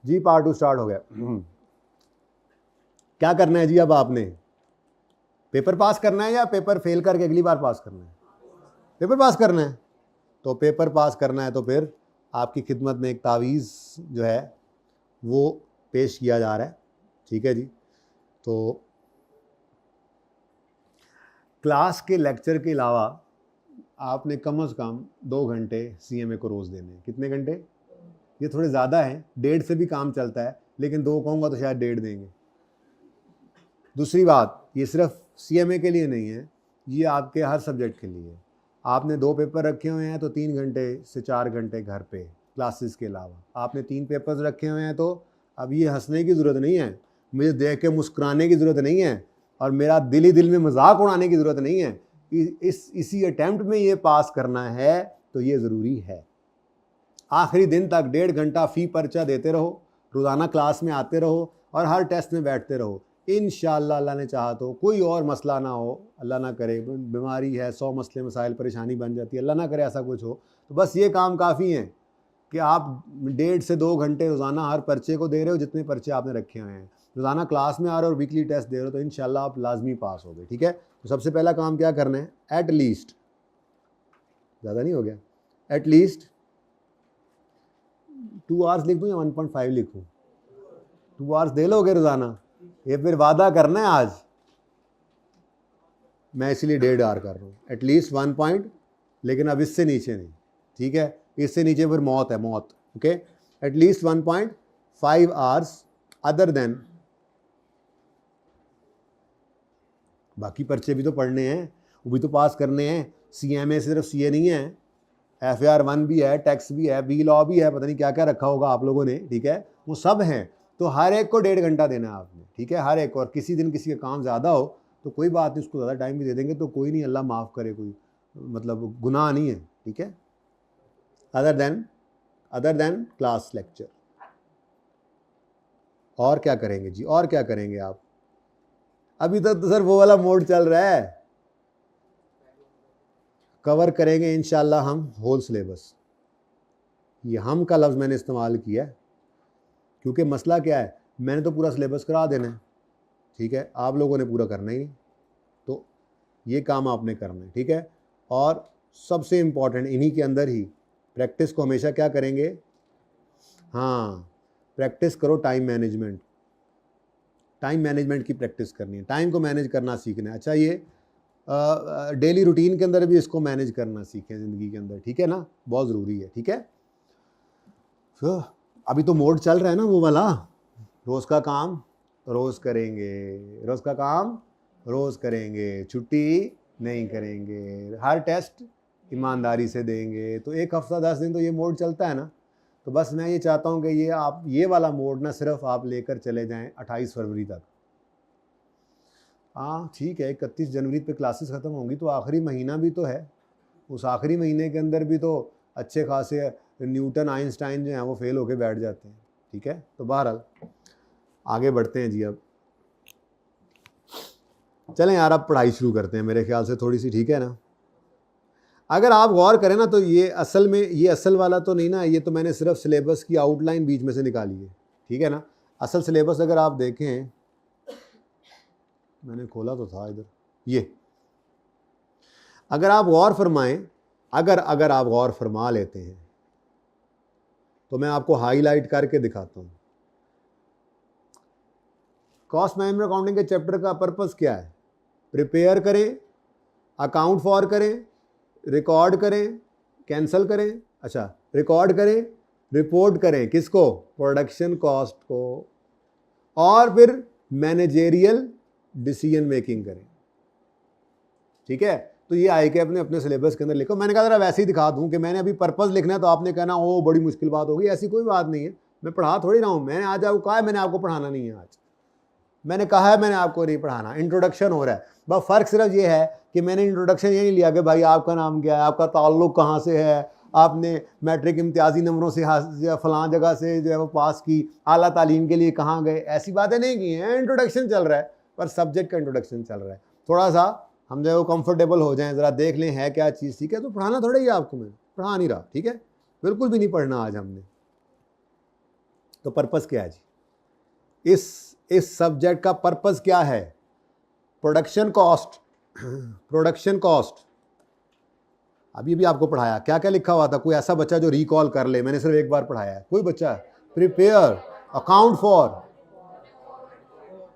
जी part 2 start हो गया। क्या करना है जी अब आपने? पेपर पास करना है या पेपर फेल करके अगली बार पास करना है? पेपर पास करना है। तो पेपर पास करना है तो फिर आपकी खिदमत में एक तावीज़ जो है वो पेश किया जा रहा है। ठीक है जी। तो क्लास के लेक्चर के अलावा आपने कम से कम 2 घंटे CMA को रोज़ देने हैं। कितने घंटे? ये थोड़े ज़्यादा हैं, 1.5 से भी काम चलता है, लेकिन 2 कहूँगा तो शायद 1.5 देंगे। दूसरी बात, ये सिर्फ CMA के लिए नहीं है, ये आपके हर सब्जेक्ट के लिए है। आपने 2 पेपर रखे हुए हैं तो 3 घंटे से 4 घंटे घर पे क्लासेस के अलावा। आपने 3 पेपर्स रखे हुए हैं तो अब ये हंसने की ज़रूरत नहीं है, मुझे देख के मुस्कुराने की ज़रूरत नहीं है, और मेरा दिल ही दिल में मजाक उड़ाने की ज़रूरत नहीं है। इसी अटैम्प्ट में ये पास करना है तो ये ज़रूरी है। आखिरी दिन तक 1.5 घंटा फ़ी पर्चा देते रहो, रोज़ाना क्लास में आते रहो और हर टेस्ट में बैठते रहो। इंशाअल्लाह अल्लाह ने चाहा तो कोई और मसला ना हो, अल्लाह ना करे, बीमारी है, 100 मसले मसाइल परेशानी बन जाती है, अल्लाह ना करे ऐसा कुछ हो, तो बस ये काम काफ़ी है कि आप 1.5 से 2 घंटे रोज़ाना हर पर्चे को दे रहे हो, जितने पर्चे आपने रखे हुए हैं, रोज़ाना क्लास में आ रहे हो और वीकली टेस्ट दे रहे हो, तो इंशाअल्लाह आप लाजमी पास हो गए। ठीक है। तो सबसे पहला काम क्या करना है? एट लीस्ट, ज़्यादा नहीं हो गया, एट लीस्ट 2 आवर्स लिख दूँ या 1.5 लिखूँ? 2 आवर्स दे लोगे रोज़ाना? ये फिर वादा करना है आज, मैं इसीलिए 1.5 आवर कर रहा हूँ, एटलीस्ट 1 पॉइंट, लेकिन अब इससे नीचे नहीं। ठीक है, इससे नीचे फिर मौत है, मौत। Okay, at least 1.5 hours other than, बाकी पर्चे भी तो पढ़ने हैं, वो भी तो पास करने हैं। CMA सिर्फ CA नहीं है, FAR 1 भी है, टैक्स भी है, बी लॉ भी है, पता नहीं क्या क्या रखा होगा आप लोगों ने। ठीक है, वो सब हैं, तो हर एक को 1.5 घंटा देना है आपने। ठीक है, हर एक। और किसी दिन किसी का काम ज़्यादा हो तो कोई बात नहीं, उसको ज़्यादा टाइम भी दे देंगे तो कोई नहीं, अल्लाह माफ़ करे, कोई मतलब गुनाह नहीं है। ठीक है, अदर देन क्लास लेक्चर। और क्या करेंगे जी, और क्या करेंगे आप? अभी तक तो सर वो वाला मोड चल रहा है। कवर करेंगे इंशाल्लाह हम होल सिलेबस। ये हम का लफ्ज़ मैंने इस्तेमाल किया है क्योंकि मसला क्या है, मैंने तो पूरा सिलेबस करा देना है। ठीक है, आप लोगों ने पूरा करना ही नहीं, तो ये काम आपने करना है। ठीक है, और सबसे इम्पॉर्टेंट इन्हीं के अंदर ही प्रैक्टिस को हमेशा क्या करेंगे? हाँ, प्रैक्टिस करो टाइम मैनेजमेंट। टाइम मैनेजमेंट की प्रैक्टिस करनी है, टाइम को मैनेज करना सीखना है। अच्छा, ये डेली रूटीन के अंदर भी इसको मैनेज करना सीखें ज़िंदगी के अंदर। ठीक है ना, बहुत ज़रूरी है। ठीक है, तो अभी तो मोड चल रहा है ना वो वाला, रोज़ का काम रोज़ करेंगे, रोज़ का काम रोज़ करेंगे, छुट्टी नहीं करेंगे, हर टेस्ट ईमानदारी से देंगे। तो 1 हफ्ता 10 दिन तो ये मोड चलता है ना। तो बस मैं ये चाहता हूँ कि ये आप ये वाला मोड ना सिर्फ आप लेकर चले जाएं 28 फरवरी तक। हाँ ठीक है, 31 जनवरी पे क्लासेस ख़त्म होंगी तो आखिरी महीना भी तो है, उस आखिरी महीने के अंदर भी तो अच्छे खासे न्यूटन आइंस्टाइन जो हैं वो फेल होके बैठ जाते हैं। ठीक है, तो बहरहाल आगे बढ़ते हैं जी। अब चलें यार, अब पढ़ाई शुरू करते हैं मेरे ख्याल से थोड़ी सी। ठीक है ना, अगर आप गौर करें ना तो ये असल में ये असल वाला तो नहीं ना, ये तो मैंने सिर्फ सिलेबस की आउटलाइन बीच में से निकाली है। ठीक है ना, असल सिलेबस अगर आप देखें, मैंने खोला तो था इधर, ये अगर आप गौर फरमाएं, अगर आप गौर फरमा लेते हैं तो मैं आपको हाईलाइट करके दिखाता हूं। कॉस्ट मैनेजमेंट अकाउंटिंग के चैप्टर का पर्पस क्या है? प्रिपेयर करें, अकाउंट फॉर करें, रिकॉर्ड करें, कैंसल करें, अच्छा रिकॉर्ड करें, रिपोर्ट करें, किसको? प्रोडक्शन कॉस्ट को, और फिर मैनेजेरियल डिसीजन मेकिंग करें। ठीक है, तो ये आए कि अपने सिलेबस के अंदर लिखो। मैंने कहा जरा वैसे ही दिखा दूं कि मैंने अभी पर्पस लिखना है, तो आपने कहना ओ बड़ी मुश्किल बात होगी। ऐसी कोई बात नहीं है, मैं पढ़ा थोड़ी रहा हूँ। मैंने आज आपको कहा है, मैंने आपको पढ़ाना नहीं है। आज मैंने कहा है मैंने आपको नहीं पढ़ाना, इंट्रोडक्शन हो रहा है। बस फ़र्क सिर्फ ये है कि मैंने इंट्रोडक्शन ये नहीं लिया कि भाई आपका नाम क्या है, आपका ताल्लुक़ कहाँ से है, आपने मैट्रिक इम्तियाजी नंबरों से फ़लाँ जगह से जो है वो पास की, आला तालीम के लिए कहाँ गए, ऐसी बातें नहीं की हैं। इंट्रोडक्शन चल रहा है, पर सब्जेक्ट का इंट्रोडक्शन चल रहा है। थोड़ा सा हम जो है वो कम्फर्टेबल हो जाएं, ज़रा देख लें है क्या चीज़। ठीक है, तो पढ़ाना थोड़ा ही आपको, मैं पढ़ा नहीं रहा। ठीक है, बिल्कुल भी नहीं पढ़ना आज हमने। तो पर्पस क्या है जी? इस सब्जेक्ट का पर्पस क्या है? Production cost. प्रोडक्शन कॉस्ट अभी भी आपको पढ़ाया, क्या क्या लिखा हुआ था? कोई ऐसा बच्चा जो रिकॉल कर ले, मैंने सिर्फ एक बार पढ़ाया है, कोई बच्चा? प्रिपेयर, अकाउंट फॉर,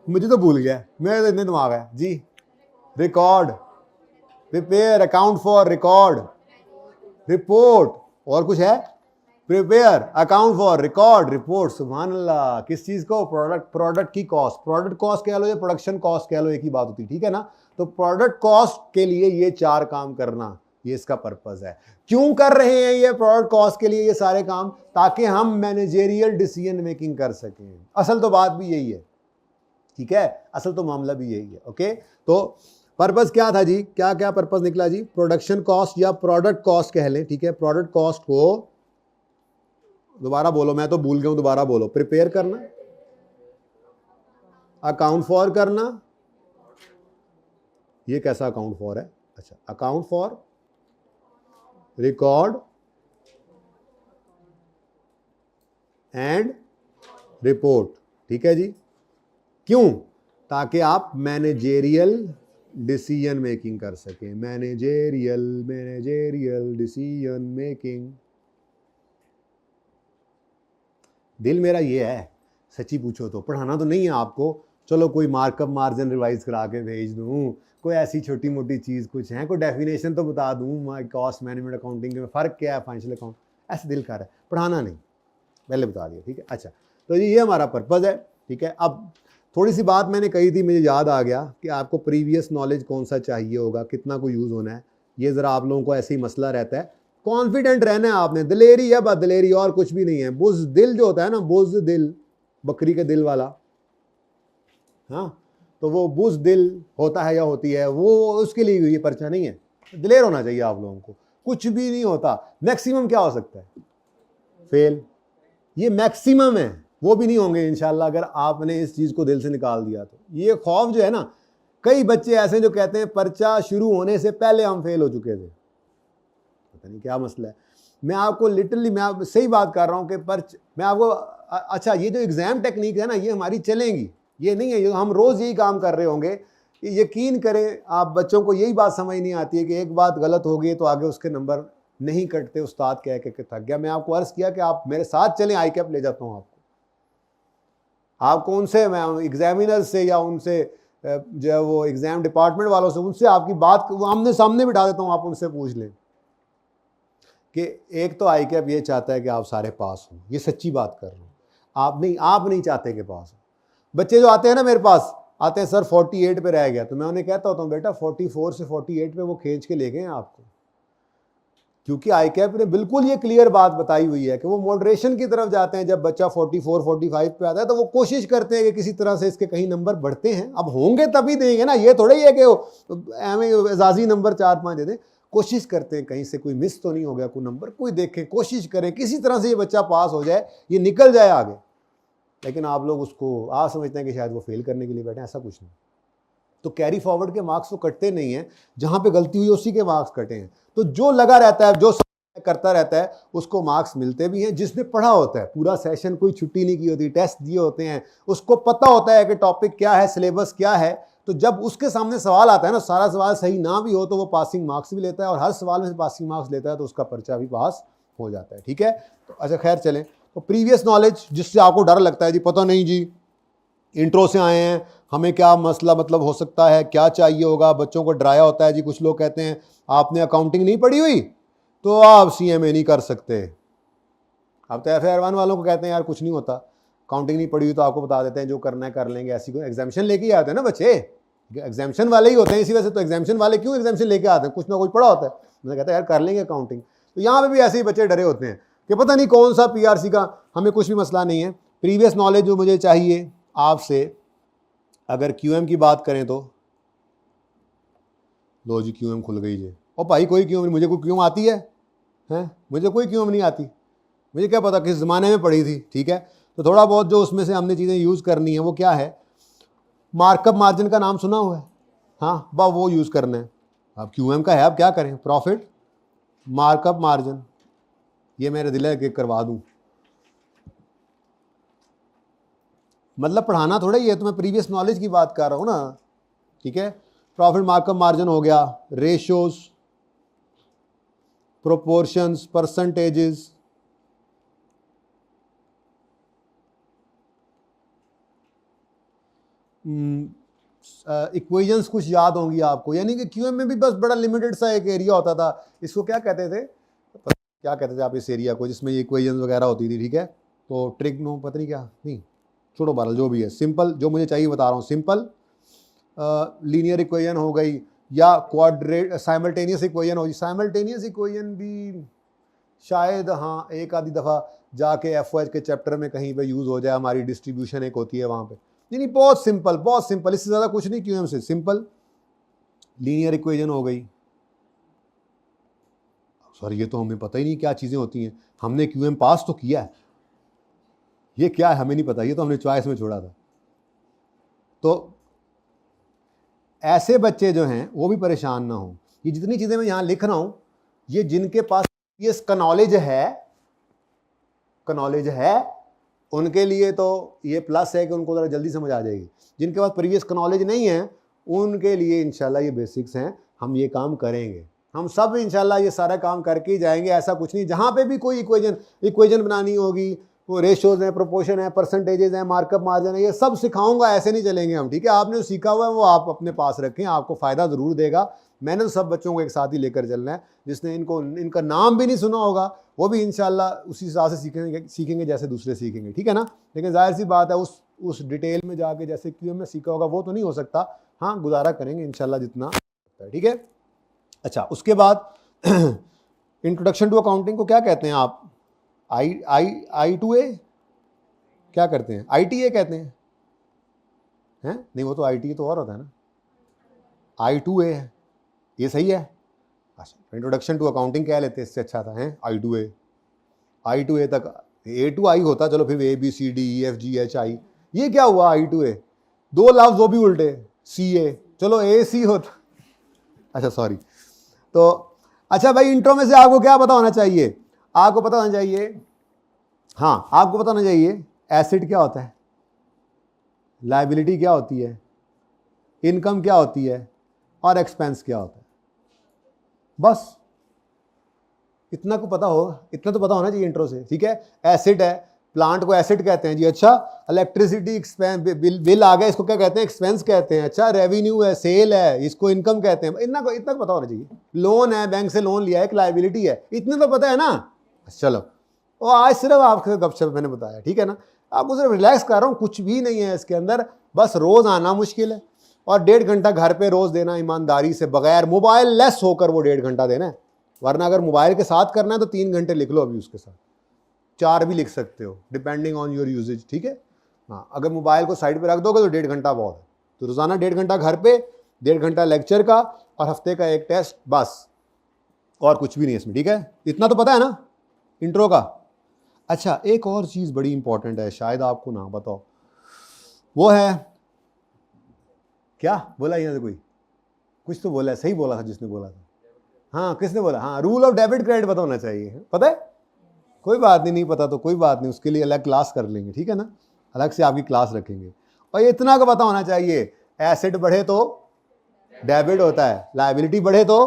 मुझे तो भूल गया, मेरे तो इतने दिमाग है जी। Record, prepare, account for, record, report, और कुछ है? Prepare, account for, record, report. सुभान अल्लाह। किस चीज को? प्रोडक्ट की कॉस्ट। प्रोडक्ट कॉस्ट कह लो या प्रोडक्शन कॉस्ट कह लो, एक ही बात होती है, ठीक है ना? तो प्रोडक्ट कॉस्ट के लिए ये 4 काम करना, ये इसका पर्पस है। क्यों कर रहे हैं ये प्रोडक्ट कॉस्ट के लिए ये सारे काम? ताकि हम मैनेजेरियल डिसीजन मेकिंग कर सकें। असल तो बात भी यही है, ठीक है? असल तो मामला भी यही है। ओके, तो पर्पस क्या था जी? क्या क्या पर्पस निकला जी? प्रोडक्शन कॉस्ट या प्रोडक्ट कॉस्ट कह लें, ठीक है? प्रोडक्ट कॉस्ट को दोबारा बोलो, मैं तो भूल गया हूं, दोबारा बोलो। प्रिपेयर करना, अकाउंट फॉर करना, ये कैसा अकाउंट फॉर है? अच्छा, account for, record and report, ठीक है जी। क्यों? ताकि आप मैनेजेरियल डिसीजन मेकिंग कर सकें। Managerial decision making. दिल मेरा ये है, सच्ची पूछो तो, पढ़ाना तो नहीं है आपको, चलो कोई मार्कअप मार्जिन रिवाइज करा के भेज दूँ, कोई ऐसी छोटी मोटी चीज़ कुछ है, कोई डेफिनेशन तो बता दूँ, कॉस्ट मैनेजमेंट अकाउंटिंग में फ़र्क क्या है, फाइनेंशियल अकाउंट, ऐसे दिल कर रहा है, पढ़ाना नहीं, पहले बता दिया, ठीक है। अच्छा, तो ये हमारा पर्पज़ है, ठीक है। अब थोड़ी सी बात मैंने कही थी, मुझे याद आ गया कि आपको प्रीवियस नॉलेज कौन सा चाहिए होगा, कितना को यूज़ होना है, ये ज़रा आप लोगों को ऐसे ही मसला रहता है। कॉन्फिडेंट रहना है आपने, दिलेरी है, बस दिलेरी, और कुछ भी नहीं है। बुज़ दिल जो होता है ना, बुज़ दिल, बकरी के दिल वाला, हाँ, तो वो बुज़ दिल होता है या होती है, वो उसके लिए ये पर्चा नहीं है। दिलेर होना चाहिए आप लोगों को, कुछ भी नहीं होता। मैक्सिमम क्या हो सकता है? फेल, ये मैक्सिमम है, वो भी नहीं होंगे इंशाल्लाह अगर आपने इस चीज़ को दिल से निकाल दिया तो। ये खौफ जो है ना, कई बच्चे ऐसे जो कहते हैं पर्चा शुरू होने से पहले हम फेल हो चुके थे, पता नहीं क्या मसला है। मैं आपको लिटरली, मैं आप सही बात कर रहा हूँ कि मैं आपको अच्छा, ये जो एग्ज़ाम टेक्निक है ना, ये हमारी चलेंगी, ये नहीं है हम रोज़ यही काम कर रहे होंगे। यकीन करें आप, बच्चों को यही बात समझ नहीं आती है कि एक बात गलत हो गई तो आगे उसके नंबर नहीं कटते, उस्ताद कह के थक गया। मैं आपको अर्ज़ किया कि आप मेरे साथ चलें, आई कैप ले जाता हूँ आपको उनसे, मैं एग्जामिनर से या उनसे जो है वो एग्ज़ाम डिपार्टमेंट वालों से, उनसे आपकी बात आमने सामने बिठा देता हूँ, आप उनसे पूछ लें कि एक तो आई कैप ये चाहता है कि आप सारे पास हों, ये सच्ची बात कर रहा हूँ। आप नहीं चाहते कि पास हो। बच्चे जो आते हैं ना मेरे पास, आते हैं सर 48 पे रह गया, तो मैं उन्हें कहता होता हूँ बेटा 44 से 48 पे वो खींच के ले गए आपको, क्योंकि आई कैप ने बिल्कुल ये क्लियर बात बताई हुई है कि वो मॉडरेशन की तरफ जाते हैं। जब बच्चा 44 45 पे आता है तो वो कोशिश करते हैं कि किसी तरह से इसके कहीं नंबर बढ़ते हैं। अब होंगे तभी देंगे ना, ये थोड़ा ही है कि एजाजी नंबर 4-5 दे दें। कोशिश करते हैं कहीं से कोई मिस तो नहीं हो गया, कोई नंबर कोई देखें, कोशिश करें किसी तरह से ये बच्चा पास हो जाए, ये निकल जाए आगे। लेकिन आप लोग उसको आप समझते हैं कि शायद वो फेल करने के लिए बैठे, ऐसा कुछ नहीं। तो कैरी फॉरवर्ड के मार्क्स तो कटते नहीं हैं, जहां पे गलती हुई उसी के मार्क्स कटे हैं। तो जो लगा रहता है, जो करता रहता है, उसको मार्क्स मिलते भी हैं। जिसने पढ़ा होता है पूरा सेशन, कोई छुट्टी नहीं की होती, टेस्ट दिए होते हैं, उसको पता होता है कि टॉपिक क्या है, सिलेबस क्या है, तो जब उसके सामने सवाल आता है ना, सारा सवाल सही ना भी हो तो वो पासिंग मार्क्स भी लेता है, और हर सवाल में से पासिंग मार्क्स लेता है तो उसका पर्चा भी पास हो जाता है, ठीक है। तो अच्छा खैर चलें, तो प्रीवियस नॉलेज, जिससे आपको डर लगता है जी, पता नहीं जी इंट्रो से आए हैं, हमें क्या मसला मतलब हो सकता है, क्या चाहिए होगा, बच्चों को डराया होता है जी। कुछ लोग कहते हैं आपने अकाउंटिंग नहीं पढ़ी हुई तो आप CMA नहीं कर सकते। अब तो FAR1 वालों को कहते हैं यार कुछ नहीं होता, अकाउंटिंग नहीं पढ़ी हुई तो आपको बता देते हैं जो करना है कर लेंगे। ऐसी कोई एग्जामिशन लेके ही आते हैं ना बच्चे, एग्जामिशन वाले ही होते हैं, इसी वजह से तो एग्जामिशन वाले क्यों एग्जामिशन लेके आते हैं, कुछ ना कुछ पढ़ा होता है। मैं कहता है यार कर लेंगे अकाउंटिंग। तो यहाँ पे भी ऐसे ही बच्चे डरे होते हैं कि पता नहीं कौन सा PRC का, हमें कुछ भी मसला नहीं है। प्रीवियस नॉलेज जो मुझे चाहिए आपसे, अगर QM की बात करें तो लो जी QM खुल गई जी। और भाई कोई QM नहीं, मुझे कोई QM आती है मुझे कोई QM नहीं आती, मुझे क्या पता किस ज़माने में पढ़ी थी, ठीक है। तो थोड़ा बहुत जो उसमें से हमने चीज़ें यूज़ करनी है वो क्या है, मार्कअप मार्जिन का नाम सुना हुआ है, हाँ बा वो यूज़ करना है। अब QM का है, अब क्या करें, प्रॉफिट मार्कअप मार्जिन, ये मेरे दिल है कि करवा दूँ। मतलब पढ़ाना थोड़ा ही है, तो मैं प्रीवियस नॉलेज की बात कर रहा हूँ ना, ठीक है। प्रॉफिट मार्कअप मार्जिन हो गया, रेशियोज, प्रोपोर्शंस, परसेंटेजेस, इक्वेशंस कुछ याद होंगी आपको, यानी कि क्यूएम में भी बस बड़ा लिमिटेड सा एक एरिया होता था, इसको क्या कहते थे, क्या कहते थे आप इस एरिया को, जिसमें ये इक्वेशंस वगैरह होती थी, ठीक है। तो ट्रिग्नो पता नहीं क्या, नहीं छोड़ो बहरहाल जो भी है, सिंपल जो मुझे चाहिए बता रहा हूँ, सिंपल लीनियर इक्वेशन हो गई या क्वाड्रेट साइमल्टेनियस इक्वेशन हो गई। साइमल्टेनियस इक्वेशन भी शायद हाँ एक आधी दफ़ा जाके एफओएच के चैप्टर में कहीं पे यूज़ हो जाए, हमारी डिस्ट्रीब्यूशन एक होती है वहाँ पे। नहीं बहुत सिंपल, बहुत सिंपल, इससे ज़्यादा कुछ नहीं क्यूएम से, सिंपल लीनियर इक्वेशन हो गई। सर ये तो हमें पता ही नहीं क्या चीज़ें होती हैं, हमने क्यूएम पास तो किया है, ये क्या है हमें नहीं पता, ये तो हमने चॉइस में छोड़ा था। तो ऐसे बच्चे जो हैं वो भी परेशान ना हो, ये जितनी चीज़ें मैं यहाँ लिख रहा हूँ, ये जिनके पास प्रीवियस का नॉलेज है उनके लिए तो ये प्लस है कि उनको ज़रा जल्दी समझ आ जाएगी। जिनके पास प्रीवियस का नॉलेज नहीं है उनके लिए इंशाल्लाह ये बेसिक्स हैं, हम ये काम करेंगे, हम सब इंशाल्लाह ये सारा काम करके ही जाएंगे। ऐसा कुछ नहीं, जहाँ पे भी कोई इक्वेशन बनानी होगी, वो रेशोज हैं, प्रोपोर्शन है, परसेंटेजेस हैं, मार्कअप मार्जिन है, ये सब सिखाऊंगा, ऐसे नहीं चलेंगे हम, ठीक है। आपने जो सीखा हुआ है वो आप अपने पास रखें, आपको फ़ायदा ज़रूर देगा। मैंने तो सब बच्चों को एक साथ ही लेकर चलना है, जिसने इनका नाम भी नहीं सुना होगा वो भी इंशाल्लाह उसी हिसाब से सीखेंगे जैसे दूसरे सीखेंगे, ठीक है ना। लेकिन जाहिर सी बात है उस डिटेल में जाके जैसे क्यूएम में सीखा होगा वो तो नहीं हो सकता, हाँ गुजारा करेंगे इंशाल्लाह जितना, ठीक है। अच्छा उसके बाद इंट्रोडक्शन टू अकाउंटिंग को क्या कहते हैं आप, I2A क्या करते हैं, ITA कहते हैं, नहीं वो तो ITA तो और होता है ना, I2A है, ये सही है। अच्छा इंट्रोडक्शन टू अकाउंटिंग कह लेते हैं, इससे अच्छा था I2A तक A to I होता, चलो फिर ABCDEFGHI, ये क्या हुआ I2A, दो लफ्ज वो भी उल्टे, CA, चलो AC होता, अच्छा सॉरी। तो अच्छा भाई इंट्रो में से आपको क्या पता होना चाहिए, आपको पता होना चाहिए, हाँ आपको पता होना चाहिए एसेट क्या होता है, लायबिलिटी क्या होती है, इनकम क्या होती है और एक्सपेंस क्या होता है, बस इतना को पता हो, इतना तो पता होना चाहिए इंट्रो से, ठीक है। एसेट है, प्लांट को एसेट कहते हैं जी, अच्छा इलेक्ट्रिसिटी एक्सपेंस बिल आ गया, इसको क्या कहते हैं, एक्सपेंस कहते हैं, अच्छा रेवेन्यू है, सेल है, इसको इनकम कहते हैं, इतना को पता होना चाहिए। लोन है, बैंक से लोन लिया है, एक लायबिलिटी है, इतने तो पता है ना। चलो और आज सिर्फ आपको गपशप मैंने बताया, ठीक है ना, आपको सिर्फ रिलैक्स कर रहा हूँ, कुछ भी नहीं है इसके अंदर, बस रोज़ आना मुश्किल है और 1.5 घंटा घर पे रोज़ देना ईमानदारी से, बगैर मोबाइल लेस होकर वो 1.5 घंटा देना है। वरना अगर मोबाइल के साथ करना है तो 3 घंटे लिख लो, अभी उसके साथ 4 भी लिख सकते हो डिपेंडिंग ऑन योर यूजेज, ठीक है। हाँ अगर मोबाइल को साइड पे रख दोगे तो 1.5 घंटा बहुत है, तो रोज़ाना 1.5 घंटा घर पे, 1.5 घंटा लेक्चर का और हफ्ते का एक टेस्ट, बस और कुछ भी नहीं इसमें, ठीक है। इतना तो पता है ना इंट्रो का। अच्छा एक और चीज़ बड़ी इंपॉर्टेंट है, शायद आपको ना बताओ, वो है क्या बोला यहाँ से, कोई कुछ तो बोला है, सही बोला था जिसने बोला था, हाँ किसने बोला, हाँ रूल ऑफ डेबिट क्रेडिट पता होना चाहिए, पता है, कोई बात नहीं पता तो कोई बात नहीं, उसके लिए अलग क्लास कर लेंगे, ठीक है ना, अलग से आपकी क्लास रखेंगे। और इतना का पता होना चाहिए, एसेट बढ़े तो डेबिट होता है, लायबिलिटी बढ़े तो,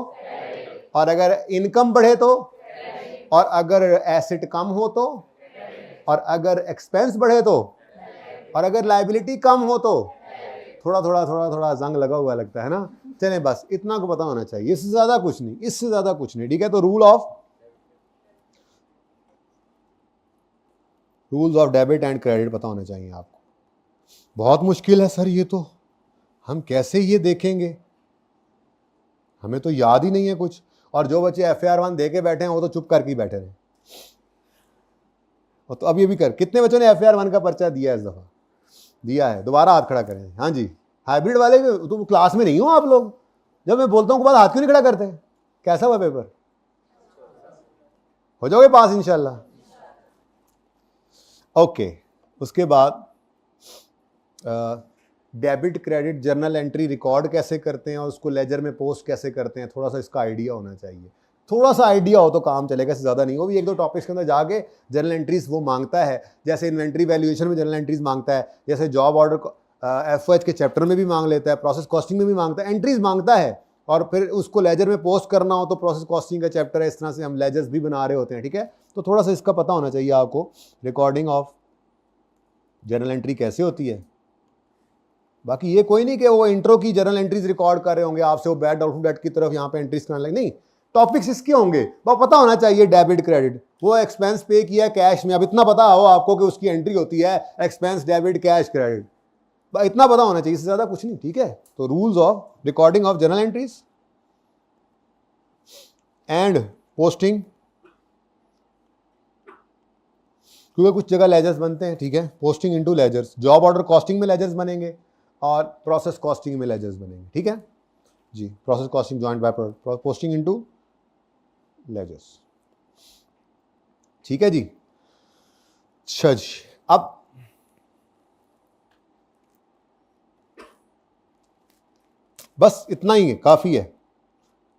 और अगर इनकम बढ़े तो, और अगर एसेट कम हो तो, और अगर एक्सपेंस बढ़े तो, और अगर लायबिलिटी कम हो तो, थोड़ा जंग लगा हुआ लगता है ना। चलें बस इतना को पता होना चाहिए, इससे ज़्यादा कुछ नहीं, इससे ज़्यादा कुछ नहीं, ठीक है। तो rules of debit and credit पता होने चाहिए आपको। बहुत मुश्किल है सर ये तो, हम कैसे ये देखेंगे, हमें तो याद ही नहीं है कुछ। और जो बच्चे FAR1 दे के बैठे हैं वो तो चुप करके ही बैठे रहे। और तो अब ये भी कर, कितने बच्चों ने FAR1 का पर्चा दिया है इस दफ़ा, दिया है, दोबारा हाथ खड़ा करें। हाँ जी हाइब्रिड वाले तो क्लास में नहीं हो आप लोग, जब मैं बोलता हूँ बाद हाथ क्यों नहीं खड़ा करते, कैसा हुआ पेपर, हो जाओगे पास इंशाल्लाह। ओके उसके बाद debit credit journal entry record कैसे करते हैं और उसको लेजर में पोस्ट कैसे करते हैं, थोड़ा सा इसका आइडिया होना चाहिए। थोड़ा सा आइडिया हो तो काम चलेगा, इससे ज़्यादा नहीं। वो भी एक दो टॉपिक्स के अंदर जाके जनरल एंट्रीज वो मांगता है, जैसे इन्वेंट्री वैल्यूएशन में जनरल एंट्रीज मांगता है, जैसे जॉब ऑर्डर एफओएच के चैप्टर में भी मांग लेता है, प्रोसेस कॉस्टिंग में भी मांगता है, एंट्रीज मांगता है। और फिर उसको लेजर में पोस्ट करना हो तो प्रोसेस कॉस्टिंग का चैप्टर है, इस तरह से हम लेजर्स भी बना रहे होते हैं, ठीक है। तो थोड़ा सा इसका पता होना चाहिए आपको, रिकॉर्डिंग ऑफ जनरल एंट्री कैसे होती है। बाकी ये कोई नहीं कि वो इंट्रो की जनरल एंट्रीज रिकॉर्ड कर रहे होंगे आपसे, वो बैड डाउटफुल डेट की तरफ यहाँ पे एंट्रीज करने लगे, नहीं, टॉपिक्स इसके होंगे, वो पता होना चाहिए। डेबिट क्रेडिट, वो एक्सपेंस पे किया कैश में, अब इतना पता हो आपको कि उसकी एंट्री होती है एक्सपेंस डेबिट कैश क्रेडिट, इतना पता होना चाहिए, इससे ज्यादा कुछ नहीं, ठीक है। तो rules of recording of general entries and posting, क्योंकि कुछ जगह लेजर्स बनते हैं, ठीक है। Posting into ledgers, job order costing में लेजर्स बनेंगे और प्रोसेस कॉस्टिंग में लेजर्स बनेंगे, ठीक है जी। Process costing joint by product, posting into ledgers, ठीक है जी। अच्छा जी, अब बस इतना ही है, काफी है।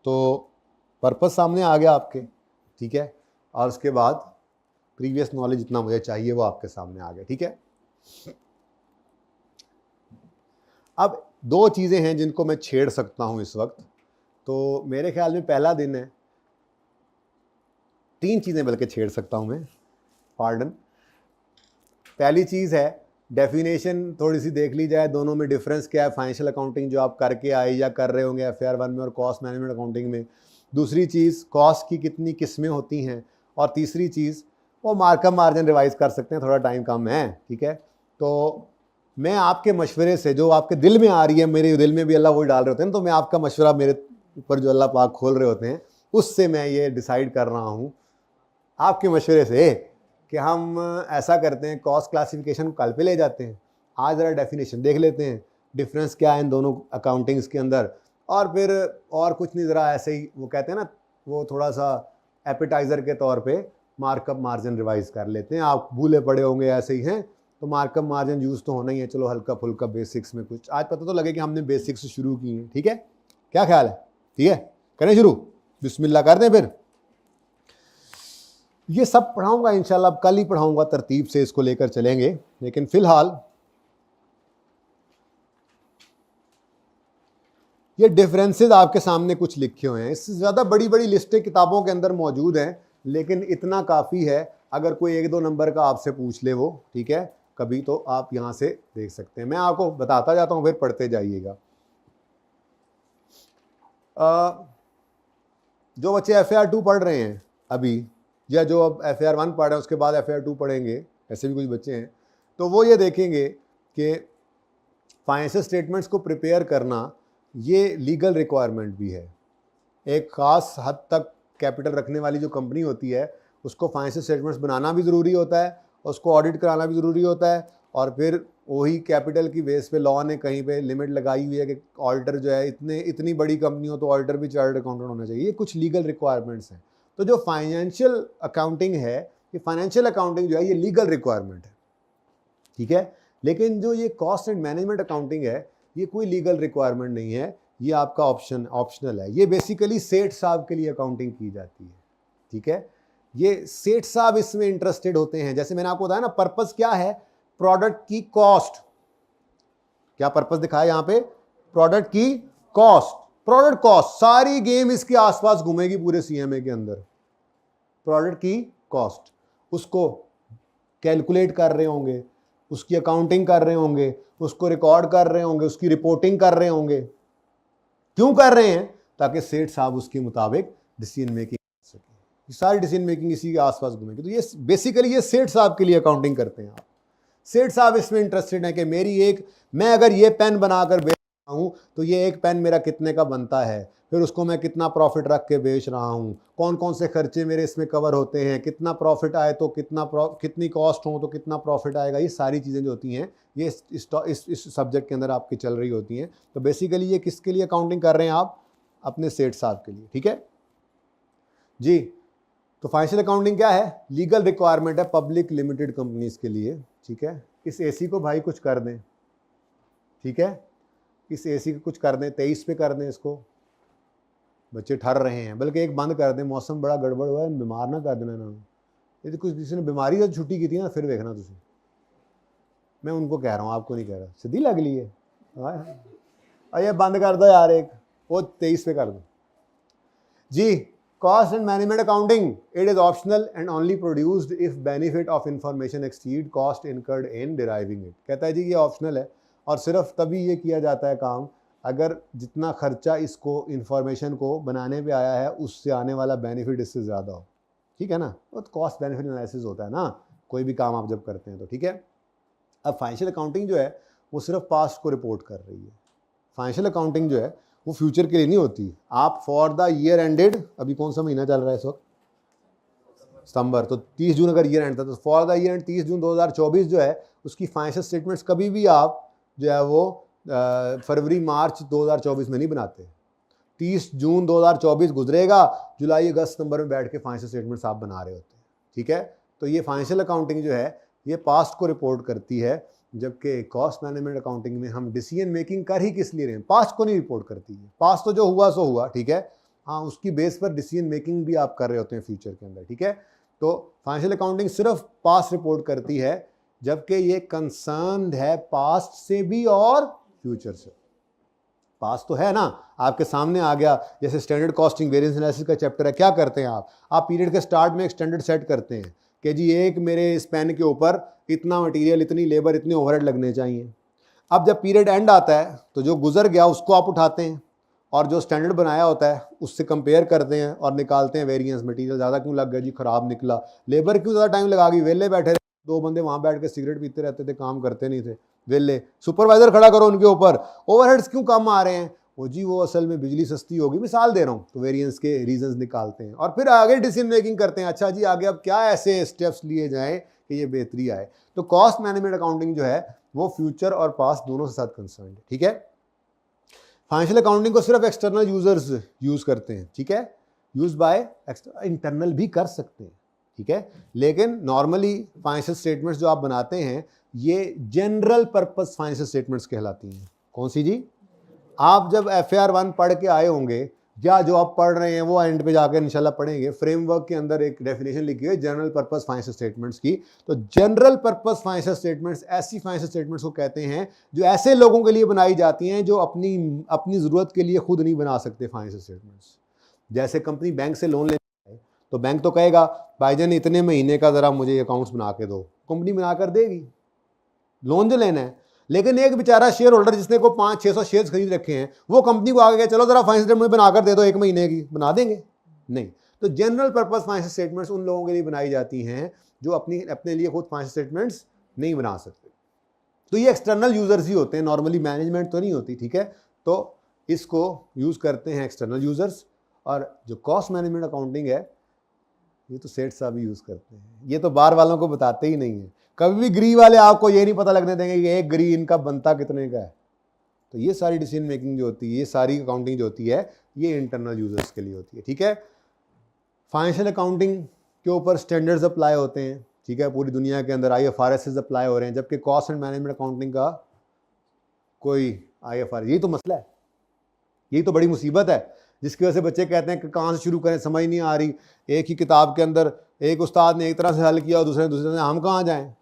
तो पर्पस सामने आ गया आपके, ठीक है। और उसके बाद प्रीवियस नॉलेज जितना मुझे चाहिए वो आपके सामने आ गया, ठीक है। अब दो चीजें हैं जिनको मैं छेड़ सकता हूं इस वक्त, तो मेरे ख्याल में पहला दिन है, तीन चीजें बल्कि छेड़ सकता हूं मैं, पार्डन। पहली चीज है डेफिनेशन थोड़ी सी देख ली जाए, दोनों में डिफरेंस क्या है, फाइनेंशियल अकाउंटिंग जो आप करके आए या कर रहे होंगे एफआर 1 में और कॉस्ट मैनेजमेंट अकाउंटिंग में। दूसरी चीज़ कॉस्ट की कितनी किस्में होती हैं, और तीसरी चीज़ वो मार्कअप मार्जिन रिवाइज कर सकते हैं, थोड़ा टाइम कम है, ठीक है। तो मैं आपके मशवरे से, जो आपके दिल में आ रही है, मेरे दिल में भी अल्लाह वही डाल रहे होते हैं, तो मैं आपका मशवरा मेरे ऊपर जो अल्लाह पाक खोल रहे होते हैं उससे मैं ये डिसाइड कर रहा हूँ आपके मशवरे से कि हम ऐसा करते हैं, कॉस्ट क्लासिफिकेशन कल पे ले जाते हैं, आज ज़रा डेफिनेशन देख लेते हैं, डिफरेंस क्या है इन दोनों अकाउंटिंग्स के अंदर, और फिर और कुछ नहीं, ज़रा ऐसे ही वो कहते हैं ना, वो थोड़ा सा एपिटाइज़र के तौर पे मार्कअप मार्जिन रिवाइज कर लेते हैं। आप भूले पड़े होंगे ऐसे ही हैं, तो मार्कअप मार्जिन यूज़ तो होना ही है, चलो हल्का फुल्का बेसिक्स में कुछ आज पता तो लगे कि हमने बेसिक्स से शुरू की है, ठीक है। क्या ख्याल है, ठीक है, करें शुरू, बिस्मिल्लाह कर दें। फिर ये सब पढ़ाऊंगा इंशाल्लाह, अब कल ही पढ़ाऊंगा, तरतीब से इसको लेकर चलेंगे, लेकिन फिलहाल ये डिफरेंसेस आपके सामने कुछ लिखे हुए हैं। इससे ज़्यादा बड़ी बड़ी लिस्टें किताबों के अंदर मौजूद हैं, लेकिन इतना काफ़ी है, अगर कोई एक दो नंबर का आपसे पूछ ले वो, ठीक है, कभी तो आप यहाँ से देख सकते हैं। मैं आपको बताता जाता हूँ, फिर पढ़ते जाइएगा। जो बच्चे FAR 2 पढ़ रहे हैं अभी, या जो अब FAR 1 पढ़ रहे हैं उसके बाद FAR 2 पढ़ेंगे, ऐसे भी कुछ बच्चे हैं, तो वो ये देखेंगे कि फाइनेंशियल स्टेटमेंट्स को प्रिपेयर करना ये लीगल रिक्वायरमेंट भी है। एक ख़ास हद तक कैपिटल रखने वाली जो कंपनी होती है उसको फाइनेंशियल स्टेटमेंट्स बनाना भी ज़रूरी होता है, उसको ऑडिट कराना भी ज़रूरी होता है, और फिर वही कैपिटल की बेस पे लॉ ने कहीं पे लिमिट लगाई हुई है कि ऑडिटर जो है, इतनी बड़ी कंपनी हो तो ऑडिटर भी चार्टर्ड अकाउंटेंट होना चाहिए। ये कुछ लीगल रिक्वायरमेंट्स हैं। तो जो फाइनेंशियल अकाउंटिंग है, ये फाइनेंशियल अकाउंटिंग जो है ये लीगल रिक्वायरमेंट है, ठीक है। लेकिन जो ये कॉस्ट एंड मैनेजमेंट अकाउंटिंग है ये कोई लीगल रिक्वायरमेंट नहीं है, ये आपका ऑप्शनल है। ये बेसिकली सेठ साहब के लिए अकाउंटिंग की जाती है, ठीक है। ये सेठ साहब इसमें इंटरेस्टेड होते हैं। जैसे मैंने आपको बताया ना, पर्पस क्या है, प्रोडक्ट की कॉस्ट, क्या पर्पस दिखाया यहां पे, प्रोडक्ट की कॉस्ट, प्रोडक्ट कॉस्ट, सारी गेम इसके आसपास घूमेगी पूरे CMA के अंदर। प्रोडक्ट की कॉस्ट, उसको कैलकुलेट कर रहे होंगे, उसकी अकाउंटिंग कर रहे होंगे, उसको रिकॉर्ड कर रहे होंगे, उसकी रिपोर्टिंग कर रहे होंगे। क्यों कर रहे हैं, ताकि सेठ साहब उसके मुताबिक डिसीजन मेकिंग कर सके। सारी डिसीजन मेकिंग इसी के आसपास घूमेगी। तो ये बेसिकली ये सेठ साहब के लिए अकाउंटिंग करते हैं आप। सेठ साहब इसमें इंटरेस्टेड है कि मैं अगर ये पेन बनाकर बेच रहा हूं तो ये एक पेन मेरा कितने का बनता है, फिर उसको मैं कितना प्रॉफिट रख के बेच रहा हूं, कौन कौन से खर्चे मेरे इसमें कवर होते हैं, कितना प्रॉफिट आए तो कितनी कॉस्ट हो तो कितना प्रॉफिट आएगा। ये सारी चीज़ें जो होती हैं ये इस सब्जेक्ट के अंदर आपकी चल रही होती हैं। तो बेसिकली ये किसके लिए अकाउंटिंग कर रहे हैं आप, अपने सेठ साहब के लिए, ठीक है जी। तो फाइनेंशियल अकाउंटिंग क्या है, लीगल रिक्वायरमेंट है पब्लिक लिमिटेड कंपनीज के लिए, ठीक है। इस AC को भाई कुछ कर दें, ठीक है, इस AC को कुछ कर दें, 23 पे कर दें इसको, बच्चे ठर रहे हैं, बल्कि एक बंद कर दें, मौसम बड़ा गड़बड़ हुआ है, बीमार ना कर देना इन्होंने। यदि कुछ किसी ने बीमारी से छुट्टी की थी ना, फिर देखना तुझे, मैं उनको कह रहा हूँ, आपको नहीं कह रहा। सीधी लग ली है, ये बंद कर दो यार, एक वो 23 पे कर दो जी। Cost and management accounting, it is optional and only produced if benefit of information exceed cost incurred in deriving it. कहता है जी ये ऑप्शनल है और सिर्फ तभी ये किया जाता है काम अगर जितना खर्चा इसको इंफॉर्मेशन को बनाने पे आया है उससे आने वाला बेनिफिट इससे ज़्यादा हो। ठीक है ना, वो तो कॉस्ट बेनिफिट एनालिसिस होता है ना, कोई भी काम आप जब करते हैं तो। ठीक है, अब फाइनेंशियल अकाउंटिंग जो है वो सिर्फ पास्ट को रिपोर्ट कर रही है। फाइनेंशियल अकाउंटिंग जो है वो फ्यूचर के लिए नहीं होती। आप फॉर द ईयर एंडेड, अभी कौन सा महीना चल रहा है इस वक्त, सितंबर, तो 30 जून अगर ईयर एंड था तो फॉर द ईयर एंड 30 जून 2024 जो है उसकी फाइनेंशियल स्टेटमेंट्स कभी भी आप जो है वो फरवरी मार्च 2024 में नहीं बनाते। 30 जून 2024 गुजरेगा, जुलाई अगस्त सितंबर में बैठ के फाइनेंशियल स्टेटमेंट्स आप बना रहे होते हैं। ठीक है, तो ये फाइनेंशियल अकाउंटिंग जो है ये पास्ट को रिपोर्ट करती है, जबकि कॉस्ट मैनेजमेंट अकाउंटिंग में हम डिसीजन मेकिंग कर ही किस लिए रहे हैं, पास्ट को नहीं रिपोर्ट करती है। पास्ट तो जो हुआ सो हुआ, ठीक है, हाँ उसकी बेस पर डिसीजन मेकिंग भी आप कर रहे होते हैं फ्यूचर के अंदर। ठीक है, तो फाइनेंशियल अकाउंटिंग सिर्फ पास्ट रिपोर्ट करती है, जबकि ये कंसर्न है पास्ट से भी और फ्यूचर से। पास्ट तो है ना, आपके सामने आ गया, जैसे स्टैंडर्ड कॉस्टिंग वेरिएंस एनालिसिस का चैप्टर है, क्या करते हैं आप पीरियड के स्टार्ट में एक स्टैंडर्ड सेट करते हैं कि जी एक मेरे स्पैन के ऊपर इतना मटेरियल, इतनी लेबर, इतने ओवरहेड लगने चाहिए। अब जब पीरियड एंड आता है तो जो गुजर गया उसको आप उठाते हैं और जो स्टैंडर्ड बनाया होता है उससे कंपेयर करते हैं और निकालते हैं वेरिएंस। मटेरियल ज़्यादा क्यों लग गया जी, ख़राब निकला, लेबर क्यों ज़्यादा टाइम लगा गई, वेले बैठे रहे, 2 बंदे वहाँ बैठ के सिगरेट पीते रहते थे, काम करते नहीं थे, वेले, सुपरवाइजर खड़ा करो उनके ऊपर, ओवरहेड्स क्यों कम आ रहे हैं, वो जी वो असल में बिजली सस्ती होगी, मिसाल दे रहा हूँ। तो वेरिएंस के रीजंस निकालते हैं और फिर आगे डिसीजन मेकिंग करते हैं, अच्छा जी आगे अब क्या ऐसे स्टेप्स लिए जाएं कि ये बेहतरी आए। तो कॉस्ट मैनेजमेंट अकाउंटिंग जो है वो फ्यूचर और पास्ट दोनों के साथ कंसर्न है। ठीक है, फाइनेंशियल अकाउंटिंग को सिर्फ एक्सटर्नल यूजर्स यूज करते हैं। ठीक है, यूज बाय इंटरनल भी कर सकते हैं। ठीक है, लेकिन नॉर्मली फाइनेंशियल स्टेटमेंट्स जो आप बनाते हैं ये जनरल पर्पस फाइनेंशियल स्टेटमेंट्स कहलाती हैं। कौन सी जी, आप जब FAR 1 पढ़ के आए होंगे या जो आप पढ़ रहे हैं वो एंड पे जाकर इंशाल्लाह पढ़ेंगे, फ्रेमवर्क के अंदर एक डेफिनेशन लिखी है जनरल पर्पस फाइनेंशियल स्टेटमेंट्स की। तो जनरल पर्पस फाइनेंशियल स्टेटमेंट्स ऐसी फाइनेंशियल स्टेटमेंट्स को कहते हैं जो ऐसे लोगों के लिए बनाई जाती हैं जो अपनी ज़रूरत के लिए खुद नहीं बना सकते फाइनेंशियल स्टेटमेंट्स। जैसे कंपनी बैंक से लोन लेती है तो बैंक तो कहेगा भाईजान इतने महीने का ज़रा मुझे अकाउंट्स बना के दो, कंपनी बनाकर देगी लोन जो लेना है। लेकिन एक बेचारा शेयर होल्डर जिसने को 500-600 शेयर्स खरीद रखे हैं वो कंपनी को आगे गया चलो जरा फाइनेंशियल स्टेटमेंट बनाकर दे दो 1 महीने की, बना देंगे? नहीं। तो जनरल पर्पस फाइनेंशियल स्टेटमेंट्स उन लोगों के लिए बनाई जाती हैं जो अपने लिए खुद फाइनेंशियल स्टेटमेंट्स नहीं बना सकते। तो ये एक्सटर्नल यूजर्स ही होते हैं, नॉर्मली मैनेजमेंट तो नहीं होती। ठीक है, तो इसको यूज करते हैं एक्सटर्नल यूजर्स। और जो कॉस्ट मैनेजमेंट अकाउंटिंग है ये तो सेठ साहब यूज करते हैं, ये तो बाहर वालों को बताते ही नहीं है। कभी भी गरी वाले आपको ये नहीं पता लगने देंगे कि एक गरी इनका बनता कितने का है। तो ये सारी डिसीजन मेकिंग जो होती है, ये सारी अकाउंटिंग जो होती है ये इंटरनल यूजर्स के लिए होती है। ठीक है, फाइनेंशियल अकाउंटिंग के ऊपर स्टैंडर्ड्स अप्लाई होते हैं। ठीक है, पूरी दुनिया के अंदर IFRS अप्लाई हो रहे हैं, जबकि कॉस्ट एंड मैनेजमेंट अकाउंटिंग का कोई IFRS, यही तो मसला है, यही तो बड़ी मुसीबत है जिसकी वजह से बच्चे कहते हैं कि कहाँ से शुरू करें, समझ नहीं आ रही। एक ही किताब के अंदर एक उस्ताद ने एक तरह से हल किया और दूसरे ने हम कहाँ जाएं।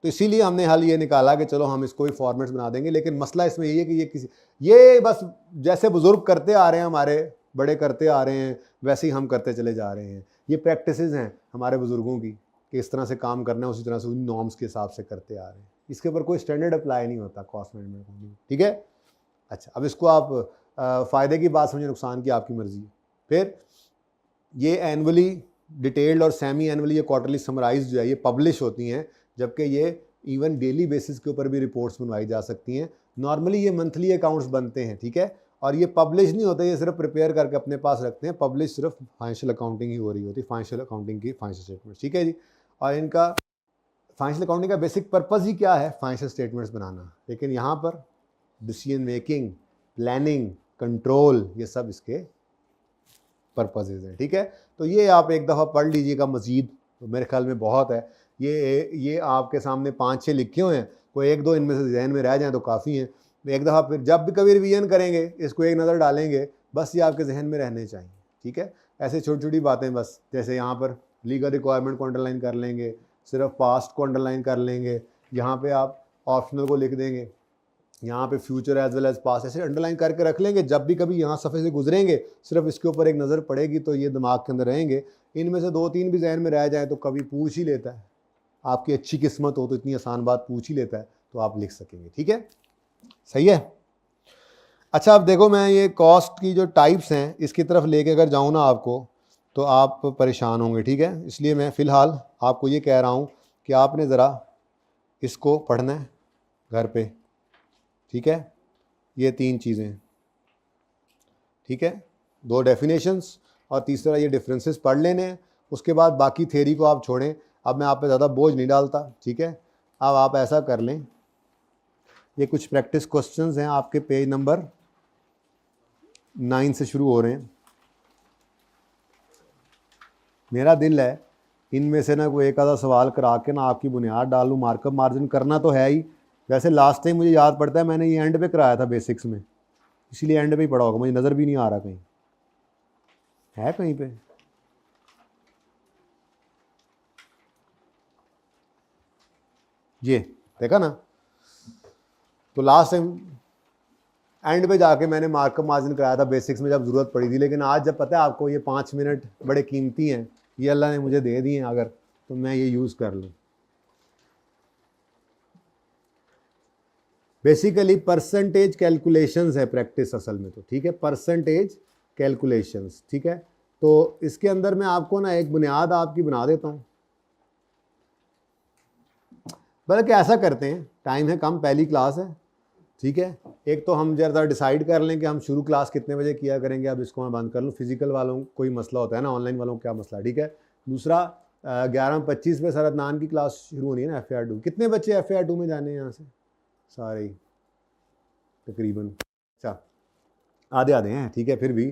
तो इसीलिए हमने हल ये निकाला कि चलो हम इसको ही फॉर्मेट्स बना देंगे। लेकिन मसला इसमें यही है कि ये बस जैसे बुजुर्ग करते आ रहे हैं, हमारे बड़े करते आ रहे हैं, वैसे ही हम करते चले जा रहे हैं। ये प्रैक्टिसेस हैं हमारे बुजुर्गों की कि इस तरह से काम करना है, उसी तरह से उन नॉर्म्स के हिसाब से करते आ रहे हैं। इसके ऊपर कोई स्टैंडर्ड अप्लाई नहीं होता कॉस्ट मैनेजमेंट। ठीक है, अच्छा अब इसको आप फ़ायदे की बात समझे, नुकसान की आपकी मर्जी है। फिर ये एनुअली डिटेल्ड और सेमी एनुअली या क्वार्टरली समराइज जो है ये पब्लिश होती हैं, जबकि ये इवन डेली बेसिस के ऊपर भी रिपोर्ट्स बनवाई जा सकती हैं। नॉर्मली ये मंथली अकाउंट्स बनते हैं। ठीक है, और ये पब्लिश नहीं होते, ये सिर्फ प्रिपेयर करके अपने पास रखते हैं। पब्लिश सिर्फ फाइनेंशियल अकाउंटिंग ही हो रही होती है, फाइनेंशियल अकाउंटिंग की फाइनेंशियल स्टेटमेंट्स। ठीक है जी, और इनका फाइनेंशियल अकाउंटिंग का बेसिक पर्पज़ ही क्या है, फाइनेंशियल स्टेटमेंट्स बनाना। लेकिन यहाँ पर डिसीजन मेकिंग, प्लानिंग, कंट्रोल, ये सब इसके पर्पसेस हैं। ठीक है, तो ये आप एक दफ़ा पढ़ लीजिएगा मज़ीद, तो मेरे ख्याल में बहुत है। ये आपके सामने 5-6 लिखे हुए हैं, कोई 1-2 इनमें से जहन में रह जाएं तो काफ़ी हैं। एक दफ़ा फिर जब भी कभी रिवीजन करेंगे इसको एक नज़र डालेंगे बस ये आपके जहन में रहने चाहिए, ठीक है। ऐसे छोटी छोटी बातें, बस जैसे यहाँ पर लीगल रिक्वायरमेंट को अंडरलाइन कर लेंगे, सिर्फ पास्ट को अंडरलाइन कर लेंगे, यहाँ पे आप ऑप्शनल को लिख देंगे, यहाँ पे future as well as past ऐसे अंडरलाइन करके रख लेंगे। जब भी कभी यहाँ सफ़े से गुजरेंगे सिर्फ इसके ऊपर एक नज़र पड़ेगी तो ये दिमाग के अंदर रहेंगे। इनमें से 2-3 भी जहन में रह जाए तो कभी पूछ ही लेता है, आपकी अच्छी किस्मत हो तो इतनी आसान बात पूछ ही लेता है, तो आप लिख सकेंगे, ठीक है, सही है। अच्छा, अब देखो मैं ये कॉस्ट की जो टाइप्स हैं इसकी तरफ लेके अगर जाऊँ ना आपको तो आप परेशान होंगे, ठीक है। इसलिए मैं फ़िलहाल आपको ये कह रहा हूँ कि आपने ज़रा इसको पढ़ना है घर पे, ठीक है। ये 3 चीज़ें, ठीक है, 2 डेफिनेशंस और तीसरा ये डिफरेंसेस पढ़ लेने हैं। उसके बाद बाकी थ्योरी को आप छोड़ें। अब मैं आप पे ज़्यादा बोझ नहीं डालता, ठीक है। अब आप ऐसा कर लें, ये कुछ प्रैक्टिस क्वेश्चंस हैं आपके पेज नंबर 9 से शुरू हो रहे हैं। मेरा दिल है इनमें से ना कोई एक आधा सवाल करा के ना आपकी बुनियाद डाल लूँ। मार्कअप मार्जिन करना तो है ही, वैसे लास्ट टाइम मुझे याद पड़ता है मैंने ये एंड पे कराया था बेसिक्स में, इसीलिए एंड पे ही पढ़ा होगा, मुझे नज़र भी नहीं आ रहा कहीं है, कहीं पे ये देखा ना। तो लास्ट टाइम एंड पे जाके मैंने मार्कअप मार्जिन कराया था बेसिक्स में जब ज़रूरत पड़ी थी। लेकिन आज जब पता है आपको ये 5 मिनट बड़े कीमती हैं, ये अल्लाह ने मुझे दे दिए हैं अगर, तो मैं ये यूज़ कर लूँ। बेसिकली परसेंटेज कैलकुलेशंस है प्रैक्टिस असल में तो, ठीक है, परसेंटेज कैलकुलेशंस, ठीक है। तो इसके अंदर मैं आपको ना एक बुनियाद आपकी बना देता हूँ। बल्कि ऐसा करते हैं, टाइम है कम, पहली क्लास है, ठीक है। एक तो हम जरा डिसाइड कर लें कि हम शुरू क्लास कितने बजे किया करेंगे। अब इसको मैं बंद कर लूँ, फिजिकल वालों कोई मसला होता है ना, ऑनलाइन वालों को क्या मसला, ठीक है। दूसरा 11:25 पे सर अदनान की क्लास शुरू होनी है ना, FAR2। कितने बच्चे FAR2 में जाने हैं यहाँ से? सारे ही तकरीबन, अच्छा आधे आधे हैं, ठीक है। फिर भी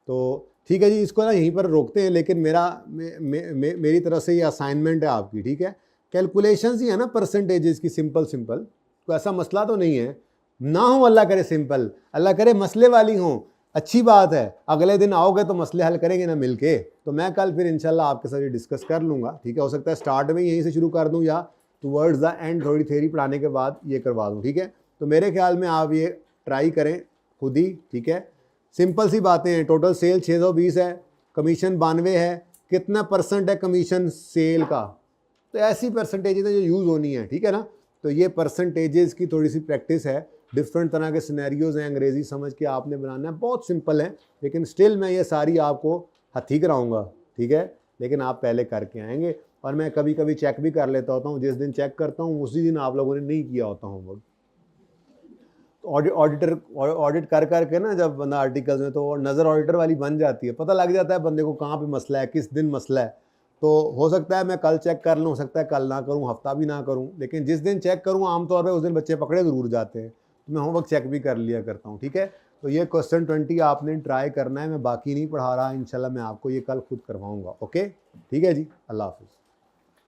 तो ठीक है जी, इसको ना यहीं पर रोकते हैं। लेकिन मेरी तरफ से ये असाइनमेंट है आपकी, ठीक है। कैलकुलेशंस ही है ना परसेंटेजेस की, सिंपल कोई ऐसा मसला तो नहीं है ना हो, अल्लाह करे सिंपल, अल्लाह करे मसले वाली हों, अच्छी बात है। अगले दिन आओगे तो मसले हल करेंगे ना मिलके। तो मैं कल फिर इंशाल्लाह आपके साथ ये डिस्कस कर लूँगा, ठीक है। हो सकता है स्टार्ट में यहीं से शुरू कर दूँ या टुवर्ड्स द एंड थोड़ी थ्योरी पढ़ाने के बाद ये करवा दूँ, ठीक है। तो मेरे ख्याल में आप ये ट्राई करें खुद ही, ठीक है। सिंपल सी बातें हैं। टोटल सेल 620 है, कमीशन 92 है, कितना % है कमीशन सेल का, तो ऐसी परसेंटेजेस जो यूज़ होनी है, ठीक है ना। तो ये परसेंटेजेस की थोड़ी सी प्रैक्टिस है, डिफरेंट तरह के सिनेरियोज हैं, अंग्रेज़ी समझ के आपने बनाना है, बहुत सिंपल है। लेकिन स्टिल मैं ये सारी आपको हथी कराऊंगा, ठीक है। लेकिन आप पहले करके आएंगे, और मैं कभी कभी चेक भी कर लेता होता हूँ। जिस दिन चेक करता हूँ उसी दिन आप लोगों ने नहीं किया होता होमवर्क। ऑडिट कर करके ना जब बंदा आर्टिकल्स में, तो नज़र ऑडिटर वाली बन जाती है, पता लग जाता है बंदे को कहाँ पे मसला है, किस दिन मसला है। तो हो सकता है मैं कल चेक कर लूँ, हो सकता है कल ना करूँ, हफ्ता भी ना करूँ, लेकिन जिस दिन चेक करूँ आमतौर पर उस दिन बच्चे पकड़े ज़रूर जाते हैं। तो मैं होमवर्क चेक भी कर लिया करता हूँ, ठीक है। तो ये क्वेश्चन 20 आपने ट्राई करना है, मैं बाकी नहीं पढ़ा रहा, इंशाल्लाह मैं आपको ये कल खुद करवाऊँगा, ओके, ठीक है जी। अल्लाह हाफिज़।